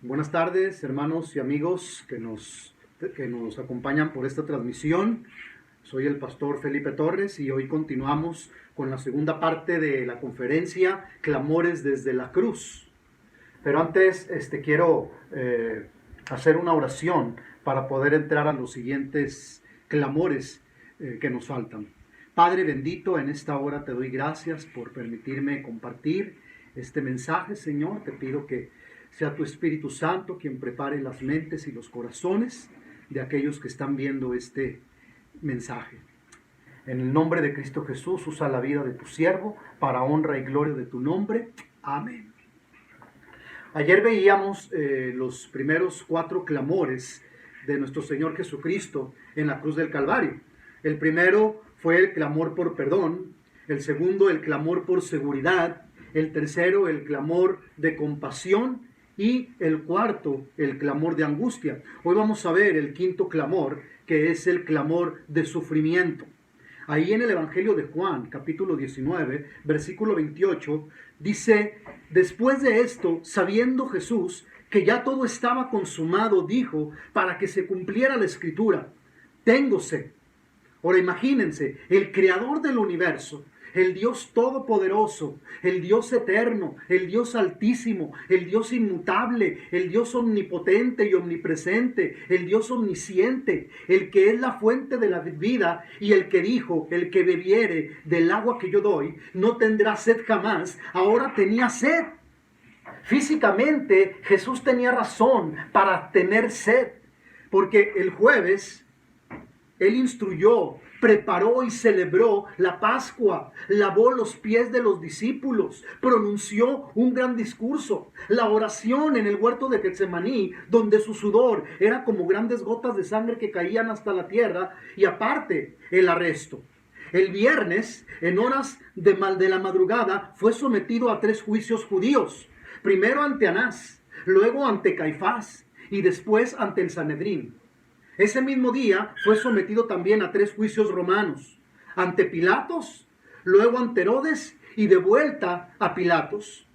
Buenas tardes, hermanos y amigos que nos acompañan por esta transmisión. Soy el pastor Felipe Torres y hoy continuamos con la segunda parte de la conferencia Clamores desde la Cruz. Pero antes quiero hacer una oración para poder entrar a los siguientes clamores que nos faltan. Padre bendito, en esta hora te doy gracias por permitirme compartir este mensaje, Señor. Te pido que sea tu Espíritu Santo quien prepare las mentes y los corazones de aquellos que están viendo este mensaje. En el nombre de Cristo Jesús, usa la vida de tu siervo para honra y gloria de tu nombre. Amén. Ayer veíamos los primeros 4 clamores de nuestro Señor Jesucristo en la cruz del Calvario. El primero fue el clamor por perdón, el segundo el clamor por seguridad, el tercero el clamor de compasión y el cuarto el clamor de angustia. Hoy vamos a ver el quinto clamor, que es el clamor de sufrimiento. Ahí en el Evangelio de Juan, capítulo 19, versículo 28, dice: después de esto, sabiendo Jesús que ya todo estaba consumado, dijo, para que se cumpliera la Escritura: tengo sed. Ahora imagínense, el creador del universo, el Dios todopoderoso, el Dios eterno, el Dios altísimo, el Dios inmutable, el Dios omnipotente y omnipresente, el Dios omnisciente, el que es la fuente de la vida y el que dijo: el que bebiere del agua que yo doy no tendrá sed jamás, ahora tenía sed. Físicamente Jesús tenía razón para tener sed, porque el jueves Él instruyó, preparó y celebró la Pascua, lavó los pies de los discípulos, pronunció un gran discurso, la oración en el huerto de Getsemaní, donde su sudor era como grandes gotas de sangre que caían hasta la tierra, y aparte el arresto. El viernes, en horas de la madrugada, fue sometido a 3 juicios judíos, primero ante Anás, luego ante Caifás y después ante el Sanedrín. Ese mismo día fue sometido también a 3 juicios romanos, ante Pilatos, luego ante Herodes y de vuelta a Pilatos.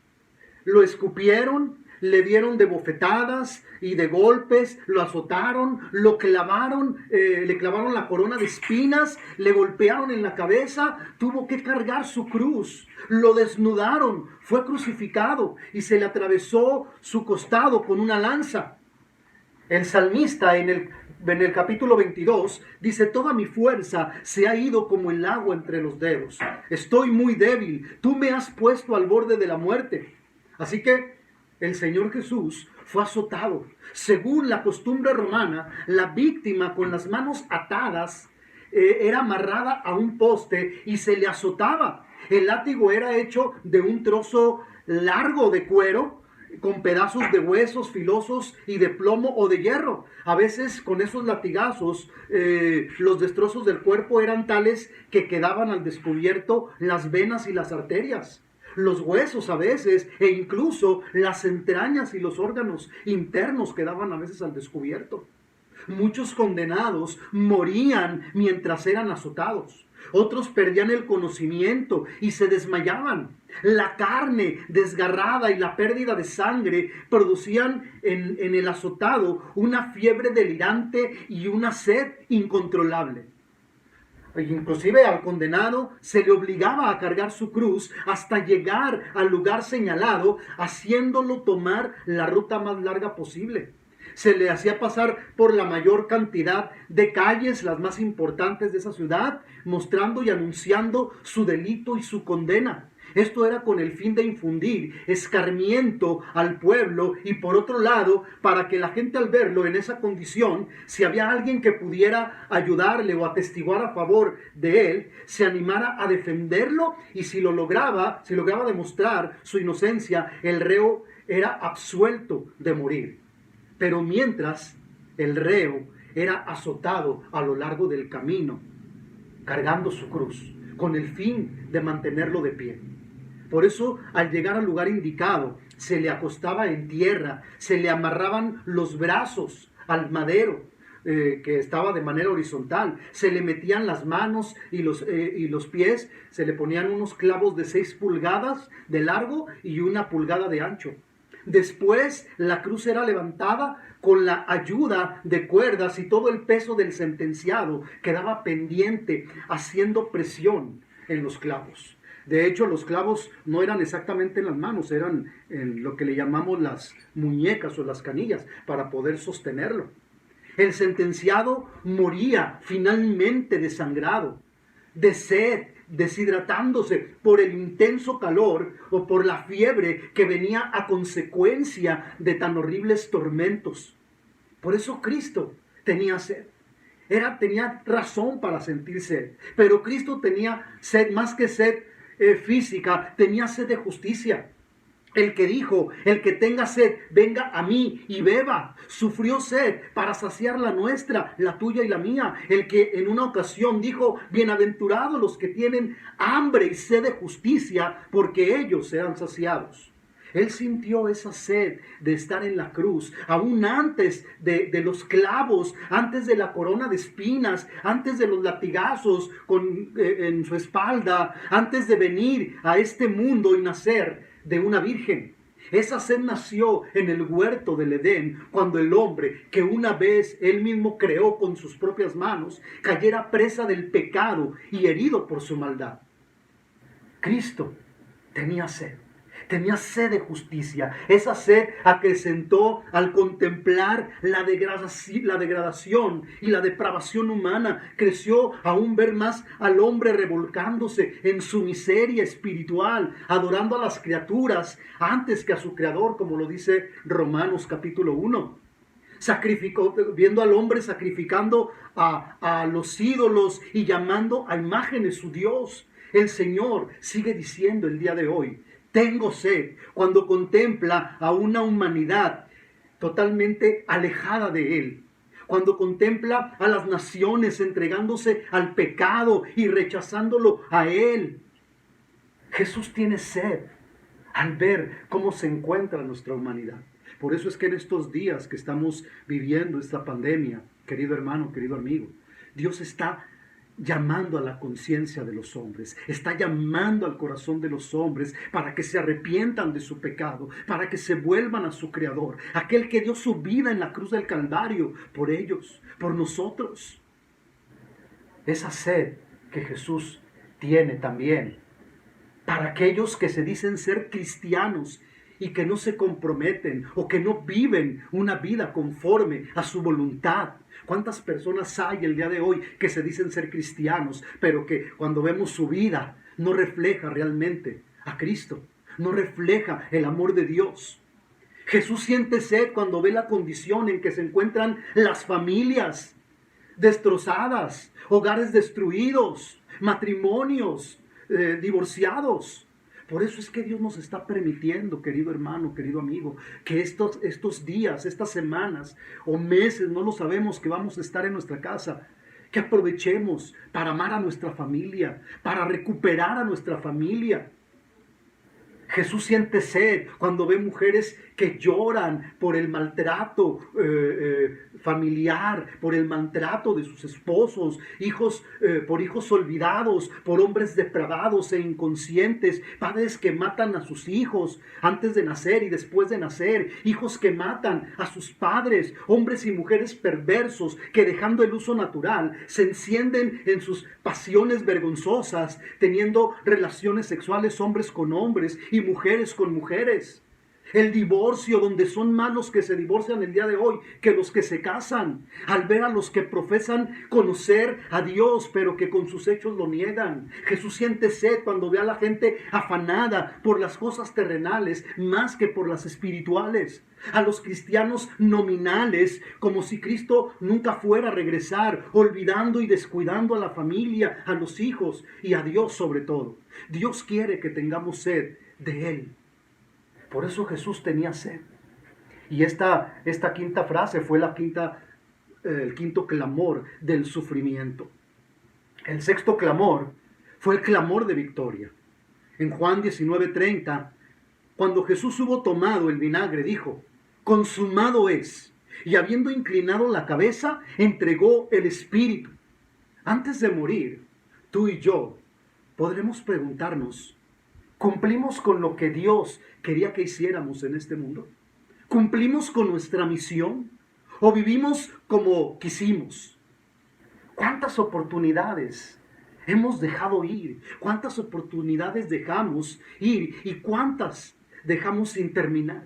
Lo escupieron, le dieron de bofetadas y de golpes, lo azotaron, lo clavaron, le clavaron la corona de espinas, le golpearon en la cabeza, tuvo que cargar su cruz, lo desnudaron, fue crucificado y se le atravesó su costado con una lanza. El salmista en el capítulo 22 dice: toda mi fuerza se ha ido como el agua entre los dedos. Estoy muy débil. Tú me has puesto al borde de la muerte. Así que el Señor Jesús fue azotado. Según la costumbre romana, la víctima con las manos atadas era amarrada a un poste y se le azotaba. El látigo era hecho de un trozo largo de cuero, con pedazos de huesos filosos y de plomo o de hierro. A veces con esos latigazos los destrozos del cuerpo eran tales que quedaban al descubierto las venas y las arterias, los huesos a veces, e incluso las entrañas y los órganos internos quedaban a veces al descubierto. Muchos condenados morían mientras eran azotados. Otros perdían el conocimiento y se desmayaban. La carne desgarrada y la pérdida de sangre producían en el azotado una fiebre delirante y una sed incontrolable. Inclusive al condenado se le obligaba a cargar su cruz hasta llegar al lugar señalado, haciéndolo tomar la ruta más larga posible. Se le hacía pasar por la mayor cantidad de calles, las más importantes de esa ciudad, mostrando y anunciando su delito y su condena. Esto era con el fin de infundir escarmiento al pueblo y, por otro lado, para que la gente, al verlo en esa condición, si había alguien que pudiera ayudarle o atestiguar a favor de él, se animara a defenderlo, y si lograba demostrar su inocencia, el reo era absuelto de morir. Pero mientras, el reo era azotado a lo largo del camino, cargando su cruz, con el fin de mantenerlo de pie. Por eso, al llegar al lugar indicado, se le acostaba en tierra, se le amarraban los brazos al madero, que estaba de manera horizontal, se le metían las manos y los pies, se le ponían unos clavos de 6 pulgadas de largo y 1 pulgada de ancho. Después la cruz era levantada con la ayuda de cuerdas y todo el peso del sentenciado quedaba pendiente, haciendo presión en los clavos. De hecho, los clavos no eran exactamente en las manos, eran en lo que le llamamos las muñecas o las canillas para poder sostenerlo. El sentenciado moría finalmente desangrado, de sed, deshidratándose por el intenso calor o por la fiebre que venía a consecuencia de tan horribles tormentos. Por eso Cristo tenía sed. Tenía razón para sentir sed, pero Cristo tenía sed, más que sed física, tenía sed de justicia. El que dijo, el que tenga sed, venga a mí y beba. Sufrió sed para saciar la nuestra, la tuya y la mía. El que en una ocasión dijo, bienaventurados los que tienen hambre y sed de justicia, porque ellos serán saciados. Él sintió esa sed de estar en la cruz, aún antes de los clavos, antes de la corona de espinas, antes de los latigazos en su espalda, antes de venir a este mundo y nacer de una virgen. Esa sed nació en el huerto del Edén, cuando el hombre, que una vez él mismo creó con sus propias manos, cayera presa del pecado y herido por su maldad. Cristo tenía sed. Tenía sed de justicia. Esa sed acrecentó al contemplar la degradación y la depravación humana. Creció aún ver más al hombre revolcándose en su miseria espiritual, adorando a las criaturas antes que a su creador, como lo dice Romanos capítulo 1. Viendo al hombre sacrificando a los ídolos y llamando a imágenes su Dios. El Señor sigue diciendo el día de hoy, tengo sed, cuando contempla a una humanidad totalmente alejada de Él. Cuando contempla a las naciones entregándose al pecado y rechazándolo a Él. Jesús tiene sed al ver cómo se encuentra nuestra humanidad. Por eso es que en estos días que estamos viviendo esta pandemia, querido hermano, querido amigo, Dios está llamando a la conciencia de los hombres, está llamando al corazón de los hombres para que se arrepientan de su pecado, para que se vuelvan a su Creador, aquel que dio su vida en la cruz del Calvario por ellos, por nosotros. Esa sed que Jesús tiene también para aquellos que se dicen ser cristianos y que no se comprometen o que no viven una vida conforme a su voluntad. ¿Cuántas personas hay el día de hoy que se dicen ser cristianos, pero que cuando vemos su vida no refleja realmente a Cristo, no refleja el amor de Dios? Jesús siente sed cuando ve la condición en que se encuentran las familias destrozadas, hogares destruidos, matrimonios divorciados. Por eso es que Dios nos está permitiendo, querido hermano, querido amigo, que estos días, estas semanas o meses, no lo sabemos, que vamos a estar en nuestra casa, que aprovechemos para amar a nuestra familia, para recuperar a nuestra familia. Jesús siente sed cuando ve mujeres que lloran por el maltrato familiar, por el maltrato de sus esposos, por hijos olvidados, por hombres depravados e inconscientes, padres que matan a sus hijos antes de nacer y después de nacer, hijos que matan a sus padres, hombres y mujeres perversos que, dejando el uso natural, se encienden en sus pasiones vergonzosas, teniendo relaciones sexuales hombres con hombres y mujeres con mujeres. El divorcio, donde son más los que se divorcian el día de hoy que los que se casan. Al ver a los que profesan conocer a Dios, pero que con sus hechos lo niegan. Jesús siente sed cuando ve a la gente afanada por las cosas terrenales más que por las espirituales. A los cristianos nominales, como si Cristo nunca fuera a regresar, olvidando y descuidando a la familia, a los hijos y a Dios sobre todo. Dios quiere que tengamos sed de Él. Por eso Jesús tenía sed. Y esta quinta frase fue el quinto clamor del sufrimiento. El sexto clamor fue el clamor de victoria. En Juan 19:30, cuando Jesús hubo tomado el vinagre, dijo, consumado es. Y habiendo inclinado la cabeza, entregó el espíritu. Antes de morir, tú y yo podremos preguntarnos, ¿Cumplimos con lo que Dios quería que hiciéramos en este mundo? ¿Cumplimos con nuestra misión? ¿O vivimos como quisimos? ¿Cuántas oportunidades hemos dejado ir? ¿Cuántas oportunidades dejamos ir? ¿Y cuántas dejamos sin terminar?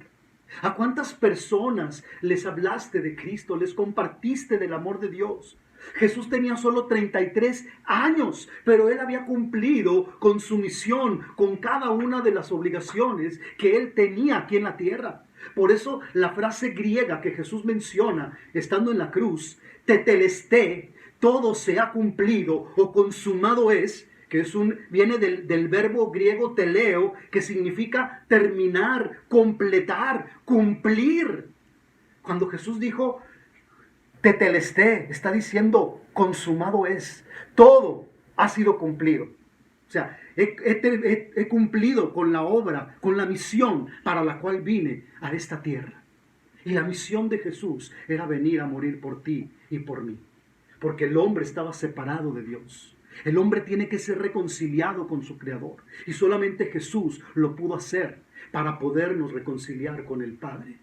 ¿A cuántas personas les hablaste de Cristo? ¿Les compartiste del amor de Dios? Jesús tenía solo 33 años, pero él había cumplido con su misión, con cada una de las obligaciones que él tenía aquí en la tierra. Por eso la frase griega que Jesús menciona estando en la cruz, tetelesté, todo se ha cumplido o consumado es, que viene del verbo griego teleo, que significa terminar, completar, cumplir. Cuando Jesús dijo tetelesté, está diciendo consumado es, todo ha sido cumplido. O sea, he cumplido con la obra, con la misión para la cual vine a esta tierra. Y la misión de Jesús era venir a morir por ti y por mí. Porque el hombre estaba separado de Dios. El hombre tiene que ser reconciliado con su Creador. Y solamente Jesús lo pudo hacer para podernos reconciliar con el Padre.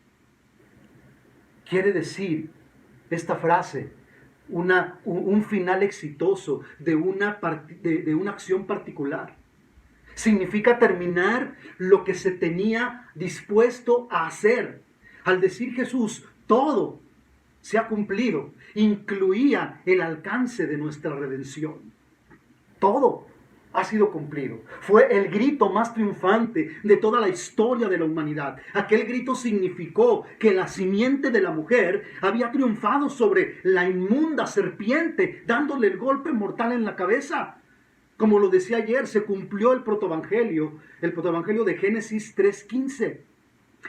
Quiere decir esta frase un final exitoso de una acción particular. Significa terminar lo que se tenía dispuesto a hacer. Al decir Jesús, todo se ha cumplido, incluía el alcance de nuestra redención. Todo ha sido cumplido. Fue el grito más triunfante de toda la historia de la humanidad. Aquel grito significó que la simiente de la mujer había triunfado sobre la inmunda serpiente, dándole el golpe mortal en la cabeza. Como lo decía ayer, se cumplió el protoevangelio de Génesis 3:15.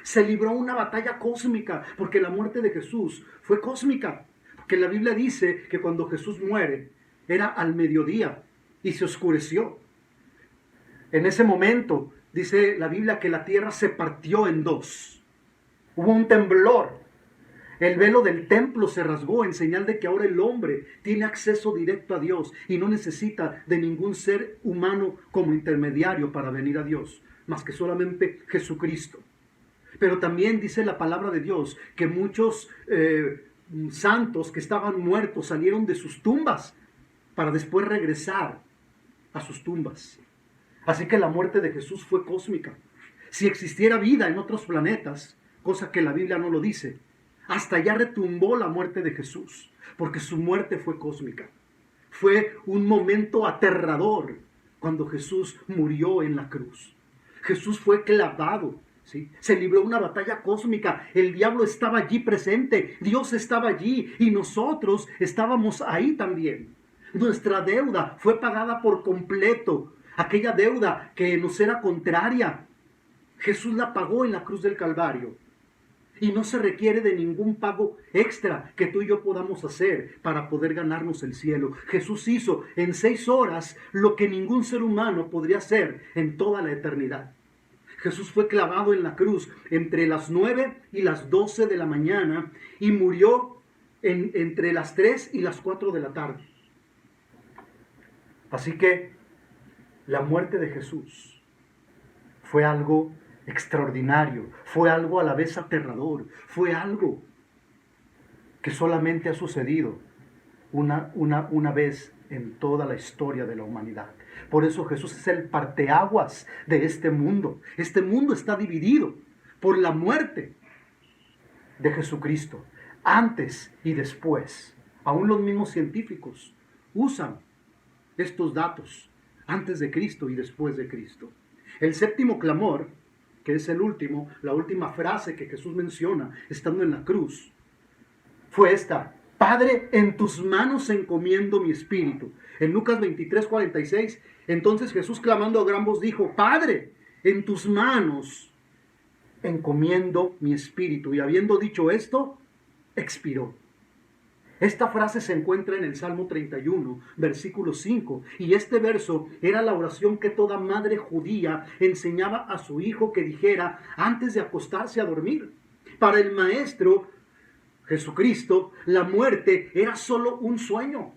Se libró una batalla cósmica, porque la muerte de Jesús fue cósmica. Porque la Biblia dice que cuando Jesús muere, era al mediodía y se oscureció. En ese momento, dice la Biblia que la tierra se partió en dos. Hubo un temblor. El velo del templo se rasgó en señal de que ahora el hombre tiene acceso directo a Dios y no necesita de ningún ser humano como intermediario para venir a Dios, más que solamente Jesucristo. Pero también dice la palabra de Dios que muchos santos que estaban muertos salieron de sus tumbas para después regresar a sus tumbas. Así que la muerte de Jesús fue cósmica. Si existiera vida en otros planetas, cosa que la Biblia no lo dice, hasta allá retumbó la muerte de Jesús, porque su muerte fue cósmica. Fue un momento aterrador cuando Jesús murió en la cruz. Jesús fue clavado, ¿sí? Se libró una batalla cósmica. El diablo estaba allí presente, Dios estaba allí y nosotros estábamos ahí también. Nuestra deuda fue pagada por completo. Aquella deuda que nos era contraria, Jesús la pagó en la cruz del Calvario. Y no se requiere de ningún pago extra que tú y yo podamos hacer para poder ganarnos el cielo. Jesús hizo en 6 horas lo que ningún ser humano podría hacer en toda la eternidad. Jesús fue clavado en la cruz entre las 9 y las 12 de la mañana y murió entre las 3 y las 4 de la tarde. Así que la muerte de Jesús fue algo extraordinario, fue algo a la vez aterrador, fue algo que solamente ha sucedido una vez en toda la historia de la humanidad. Por eso Jesús es el parteaguas de este mundo. Este mundo está dividido por la muerte de Jesucristo, antes y después. Aún los mismos científicos usan estos datos, antes de Cristo y después de Cristo. El séptimo clamor, que es la última frase que Jesús menciona estando en la cruz, fue esta: Padre, en tus manos encomiendo mi espíritu. En Lucas 23:46, entonces Jesús clamando a gran voz dijo: Padre, en tus manos encomiendo mi espíritu. Y habiendo dicho esto, expiró. Esta frase se encuentra en el Salmo 31, versículo 5, y este verso era la oración que toda madre judía enseñaba a su hijo que dijera antes de acostarse a dormir. Para el Maestro Jesucristo, la muerte era solo un sueño.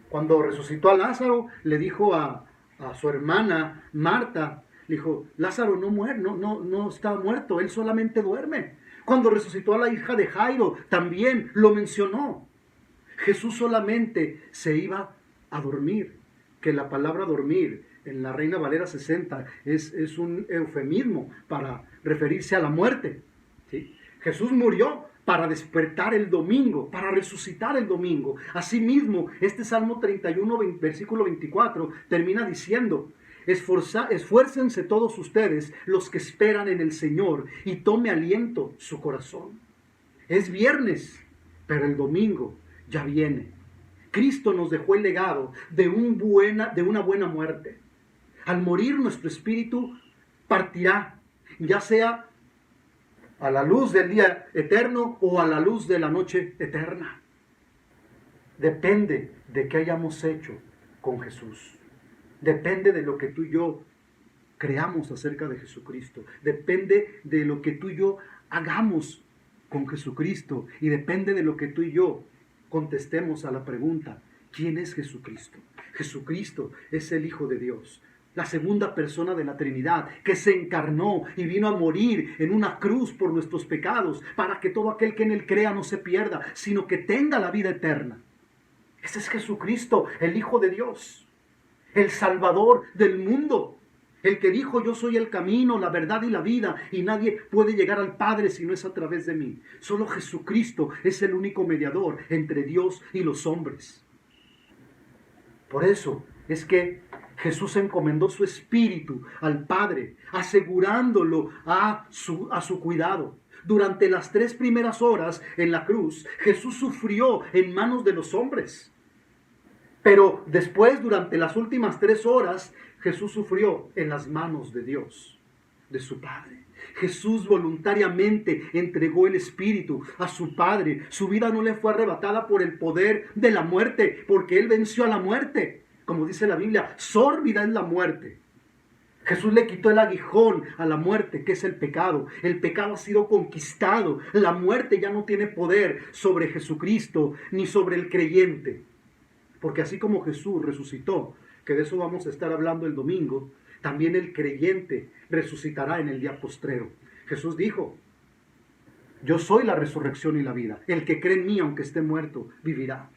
Cuando resucitó a Lázaro, le dijo a su hermana Marta: Le dijo, Lázaro no muere, no está muerto, él solamente duerme. Cuando resucitó a la hija de Jairo, también lo mencionó. Jesús solamente se iba a dormir, que la palabra dormir en la Reina Valera 60 es un eufemismo para referirse a la muerte, ¿sí? Jesús murió para despertar el domingo, para resucitar el domingo. Asimismo, este Salmo 31, versículo 24, termina diciendo, esfuércense todos ustedes los que esperan en el Señor y tome aliento su corazón. Es viernes, pero el domingo ya viene. Cristo nos dejó el legado de una buena muerte. Al morir nuestro espíritu partirá, ya sea a la luz del día eterno o a la luz de la noche eterna. Depende de qué hayamos hecho con Jesús. Depende de lo que tú y yo creamos acerca de Jesucristo. Depende de lo que tú y yo hagamos con Jesucristo. Y depende de lo que tú y yo contestemos a la pregunta, ¿quién es Jesucristo? Jesucristo es el Hijo de Dios, la segunda persona de la Trinidad, que se encarnó y vino a morir en una cruz por nuestros pecados, para que todo aquel que en él crea no se pierda, sino que tenga la vida eterna. Ese es Jesucristo, el Hijo de Dios, el Salvador del mundo, el que dijo, yo soy el camino, la verdad y la vida, y nadie puede llegar al Padre si no es a través de mí. Solo Jesucristo es el único mediador entre Dios y los hombres. Por eso es que Jesús encomendó su espíritu al Padre, asegurándolo a su cuidado. Durante las 3 primeras horas en la cruz, Jesús sufrió en manos de los hombres. Pero después, durante las últimas 3 horas, Jesús sufrió en las manos de Dios, de su Padre. Jesús voluntariamente entregó el Espíritu a su Padre. Su vida no le fue arrebatada por el poder de la muerte, porque Él venció a la muerte. Como dice la Biblia, sórbida es la muerte. Jesús le quitó el aguijón a la muerte, que es el pecado. El pecado ha sido conquistado. La muerte ya no tiene poder sobre Jesucristo ni sobre el creyente. Porque así como Jesús resucitó, que de eso vamos a estar hablando el domingo, también el creyente resucitará en el día postrero. Jesús dijo, yo soy la resurrección y la vida. El que cree en mí, aunque esté muerto, vivirá.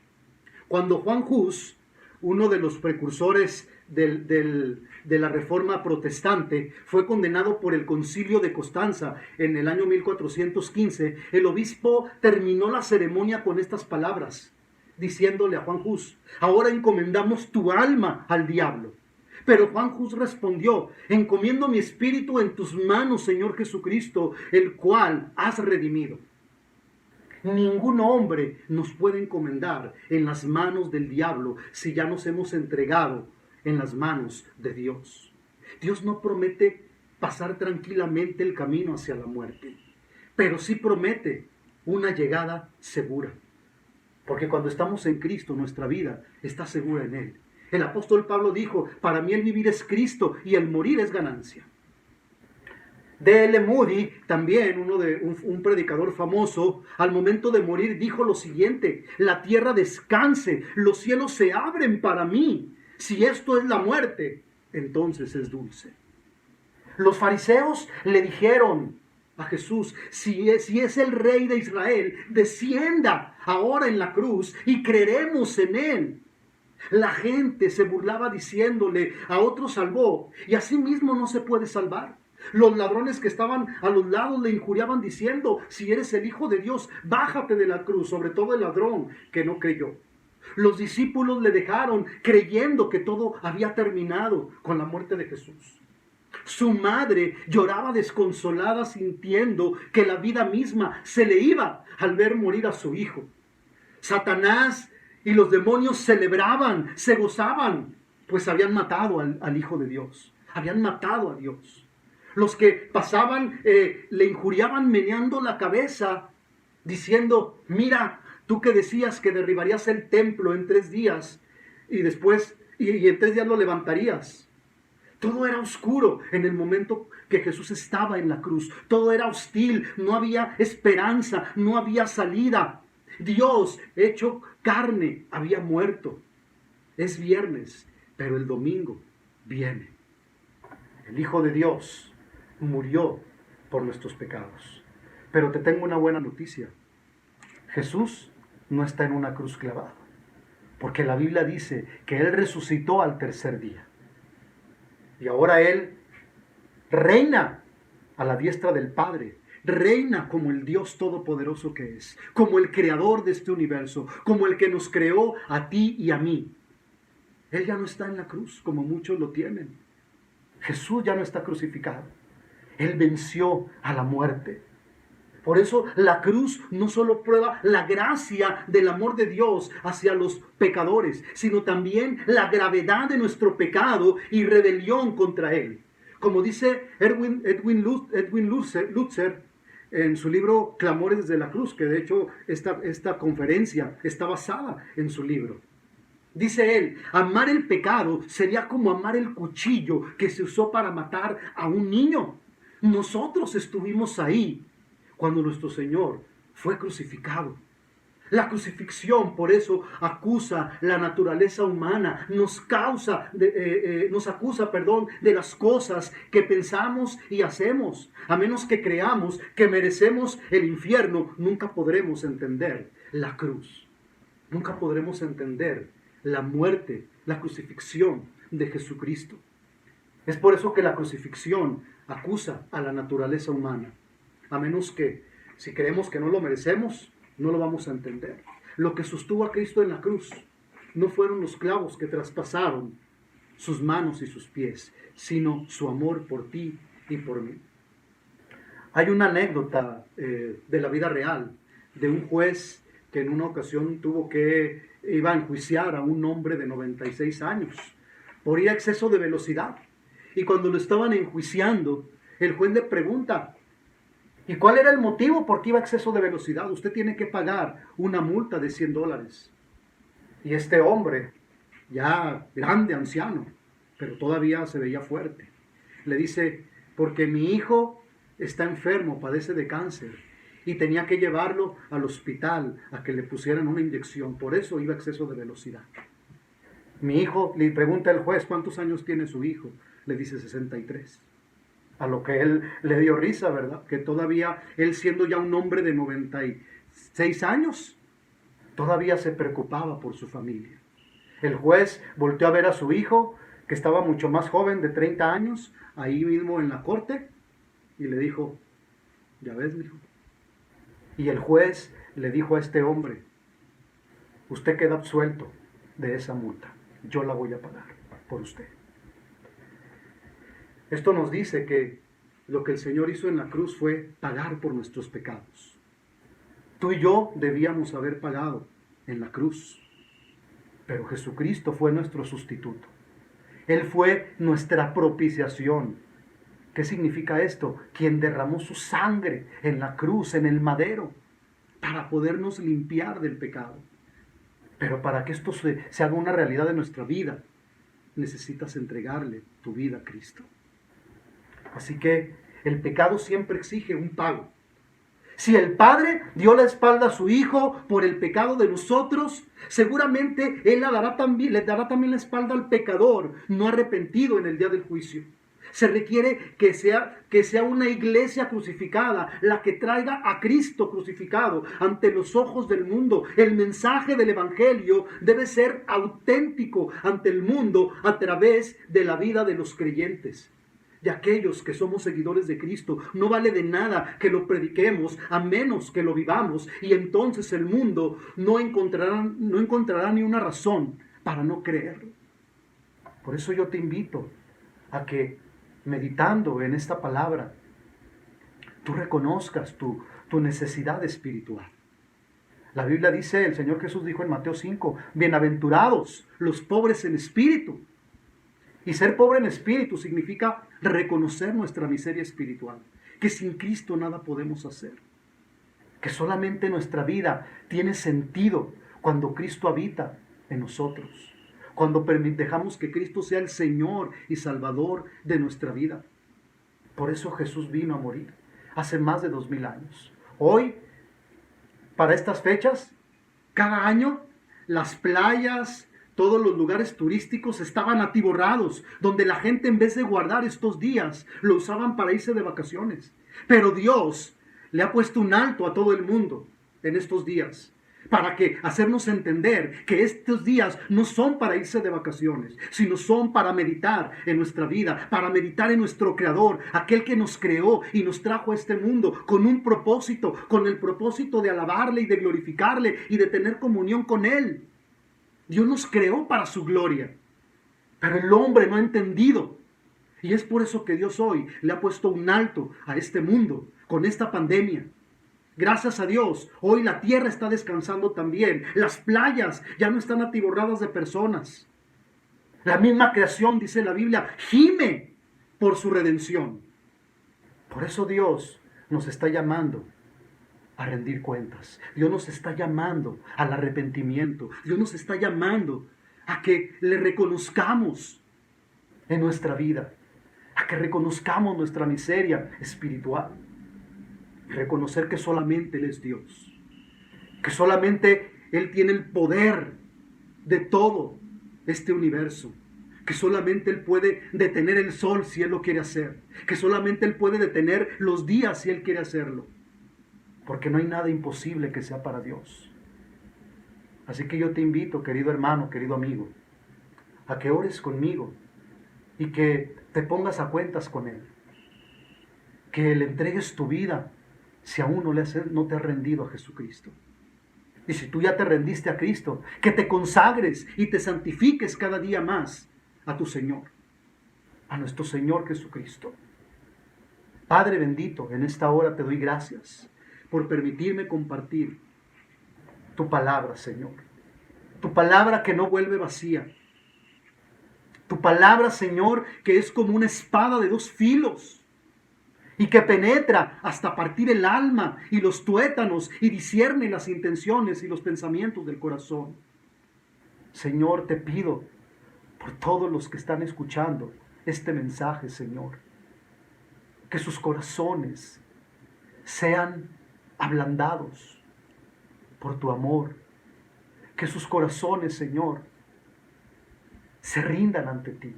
Cuando Juan Hus, uno de los precursores de la Reforma Protestante, fue condenado por el Concilio de Constanza en el año 1415, el obispo terminó la ceremonia con estas palabras, diciéndole a Juan Hus, ahora encomendamos tu alma al diablo. Pero Juan Hus respondió, encomiendo mi espíritu en tus manos, Señor Jesucristo, el cual has redimido. Ningún hombre nos puede encomendar en las manos del diablo si ya nos hemos entregado en las manos de Dios. Dios no promete pasar tranquilamente el camino hacia la muerte, pero sí promete una llegada segura. Porque cuando estamos en Cristo, nuestra vida está segura en Él. El apóstol Pablo dijo, para mí el vivir es Cristo y el morir es ganancia. D.L. Moody, también un predicador famoso, al momento de morir dijo lo siguiente, la tierra descanse, los cielos se abren para mí. Si esto es la muerte, entonces es dulce. Los fariseos le dijeron a Jesús, si es el rey de Israel, descienda ahora en la cruz y creeremos en él. La gente se burlaba diciéndole, a otro salvó y a sí mismo no se puede salvar. Los ladrones que estaban a los lados le injuriaban diciendo, si eres el Hijo de Dios, bájate de la cruz, sobre todo el ladrón que no creyó. Los discípulos le dejaron creyendo que todo había terminado con la muerte de Jesús. Su madre lloraba desconsolada sintiendo que la vida misma se le iba al ver morir a su hijo. Satanás y los demonios celebraban, se gozaban, pues habían matado al Hijo de Dios, habían matado a Dios. Los que pasaban le injuriaban meneando la cabeza, diciendo, mira, tú que decías que derribarías el templo en 3 días y después, y en 3 días lo levantarías. Todo era oscuro en el momento que Jesús estaba en la cruz. Todo era hostil, no había esperanza, no había salida. Dios, hecho carne, había muerto. Es viernes, pero el domingo viene. El Hijo de Dios murió por nuestros pecados. Pero te tengo una buena noticia. Jesús no está en una cruz clavado, porque la Biblia dice que Él resucitó al tercer día. Y ahora Él reina a la diestra del Padre, reina como el Dios todopoderoso que es, como el creador de este universo, como el que nos creó a ti y a mí. Él ya no está en la cruz como muchos lo tienen. Jesús ya no está crucificado. Él venció a la muerte. Por eso la cruz no solo prueba la gracia del amor de Dios hacia los pecadores, sino también la gravedad de nuestro pecado y rebelión contra Él. Como dice Edwin Lutzer en su libro Clamores de la Cruz, que de hecho esta conferencia está basada en su libro. Dice él, amar el pecado sería como amar el cuchillo que se usó para matar a un niño. Nosotros estuvimos ahí cuando nuestro Señor fue crucificado. La crucifixión, por eso, acusa la naturaleza humana, nos acusa, de las cosas que pensamos y hacemos. A menos que creamos que merecemos el infierno, nunca podremos entender la cruz. Nunca podremos entender la muerte, la crucifixión de Jesucristo. Es por eso que la crucifixión acusa a la naturaleza humana. A menos que, si creemos que no lo merecemos, no lo vamos a entender. Lo que sostuvo a Cristo en la cruz no fueron los clavos que traspasaron sus manos y sus pies, sino su amor por ti y por mí. Hay una anécdota de la vida real de un juez que en una ocasión iba a enjuiciar a un hombre de 96 años por ir a exceso de velocidad. Y cuando lo estaban enjuiciando, el juez le pregunta, ¿y cuál era el motivo por qué iba a exceso de velocidad? Usted tiene que pagar una multa de $100. Y este hombre, ya grande, anciano, pero todavía se veía fuerte, le dice, porque mi hijo está enfermo, padece de cáncer, y tenía que llevarlo al hospital a que le pusieran una inyección, por eso iba a exceso de velocidad. Mi hijo, le pregunta el juez, ¿cuántos años tiene su hijo? Le dice 63. A lo que él le dio risa, ¿verdad? Que todavía, él siendo ya un hombre de 96 años, todavía se preocupaba por su familia. El juez volteó a ver a su hijo, que estaba mucho más joven, de 30 años, ahí mismo en la corte, y le dijo, ya ves, mijo. Y el juez le dijo a este hombre, usted queda absuelto de esa multa, yo la voy a pagar por usted. Esto nos dice que lo que el Señor hizo en la cruz fue pagar por nuestros pecados. Tú y yo debíamos haber pagado en la cruz, pero Jesucristo fue nuestro sustituto. Él fue nuestra propiciación. ¿Qué significa esto? Quien derramó su sangre en la cruz, en el madero, para podernos limpiar del pecado. Pero para que esto se haga una realidad de nuestra vida, necesitas entregarle tu vida a Cristo. Así que el pecado siempre exige un pago. Si el Padre dio la espalda a su Hijo por el pecado de nosotros, seguramente Él le dará también la espalda al pecador no arrepentido en el día del juicio. Se requiere que sea una iglesia crucificada la que traiga a Cristo crucificado ante los ojos del mundo. El mensaje del Evangelio debe ser auténtico ante el mundo a través de la vida de los creyentes. De aquellos que somos seguidores de Cristo, no vale de nada que lo prediquemos a menos que lo vivamos, y entonces el mundo no encontrará ni una razón para no creerlo. Por eso yo te invito a que, meditando en esta palabra, tú reconozcas tu necesidad espiritual. La Biblia dice, el Señor Jesús dijo en Mateo 5, bienaventurados los pobres en espíritu. Y ser pobre en espíritu significa reconocer nuestra miseria espiritual, que sin Cristo nada podemos hacer, que solamente nuestra vida tiene sentido cuando Cristo habita en nosotros, cuando dejamos que Cristo sea el Señor y Salvador de nuestra vida. Por eso Jesús vino a morir hace más de 2000 años. Hoy, para estas fechas, cada año, las playas, Todos los lugares turísticos estaban atiborrados, donde la gente en vez de guardar estos días, lo usaban para irse de vacaciones. Pero Dios le ha puesto un alto a todo el mundo en estos días, para hacernos entender que estos días no son para irse de vacaciones, sino son para meditar en nuestra vida, para meditar en nuestro Creador, aquel que nos creó y nos trajo a este mundo con un propósito, con el propósito de alabarle y de glorificarle y de tener comunión con Él. Dios nos creó para su gloria, pero el hombre no ha entendido. Y es por eso que Dios hoy le ha puesto un alto a este mundo con esta pandemia. Gracias a Dios, hoy la tierra está descansando también. Las playas ya no están atiborradas de personas. La misma creación, dice la Biblia, gime por su redención. Por eso Dios nos está llamando a rendir cuentas. Dios nos está llamando al arrepentimiento. Dios nos está llamando a que le reconozcamos en nuestra vida, a que reconozcamos nuestra miseria espiritual. Reconocer que solamente Él es Dios, que solamente Él tiene el poder de todo este universo, que solamente Él puede detener el sol si Él lo quiere hacer, que solamente Él puede detener los días si Él quiere hacerlo, porque no hay nada imposible que sea para Dios. Así que yo te invito, querido hermano, querido amigo, a que ores conmigo y que te pongas a cuentas con Él, que le entregues tu vida si aún no te has rendido a Jesucristo. Y si tú ya te rendiste a Cristo, que te consagres y te santifiques cada día más a tu Señor, a nuestro Señor Jesucristo. Padre bendito, en esta hora te doy gracias por permitirme compartir tu palabra, Señor. Tu palabra que no vuelve vacía. Tu palabra, Señor, que es como una espada de dos filos y que penetra hasta partir el alma y los tuétanos y discierne las intenciones y los pensamientos del corazón. Señor, te pido por todos los que están escuchando este mensaje, Señor, que sus corazones sean ablandados por tu amor, que sus corazones, Señor, se rindan ante ti.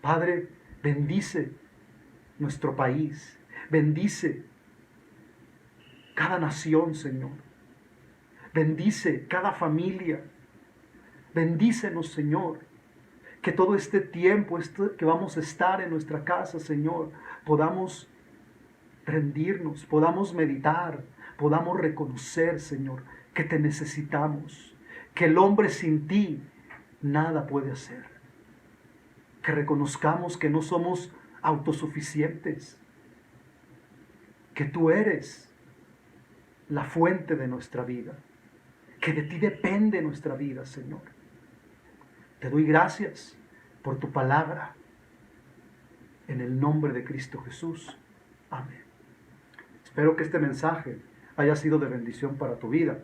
Padre, bendice nuestro país, bendice cada nación, Señor, bendice cada familia, bendícenos, Señor, que todo este tiempo que vamos a estar en nuestra casa, Señor, podamos rendirnos, podamos meditar, podamos reconocer, Señor, que te necesitamos, que el hombre sin ti nada puede hacer, que reconozcamos que no somos autosuficientes, que tú eres la fuente de nuestra vida, que de ti depende nuestra vida, Señor. Te doy gracias por tu palabra, en el nombre de Cristo Jesús. Amén. Espero que este mensaje haya sido de bendición para tu vida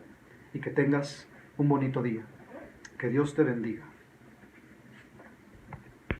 y que tengas un bonito día. Que Dios te bendiga.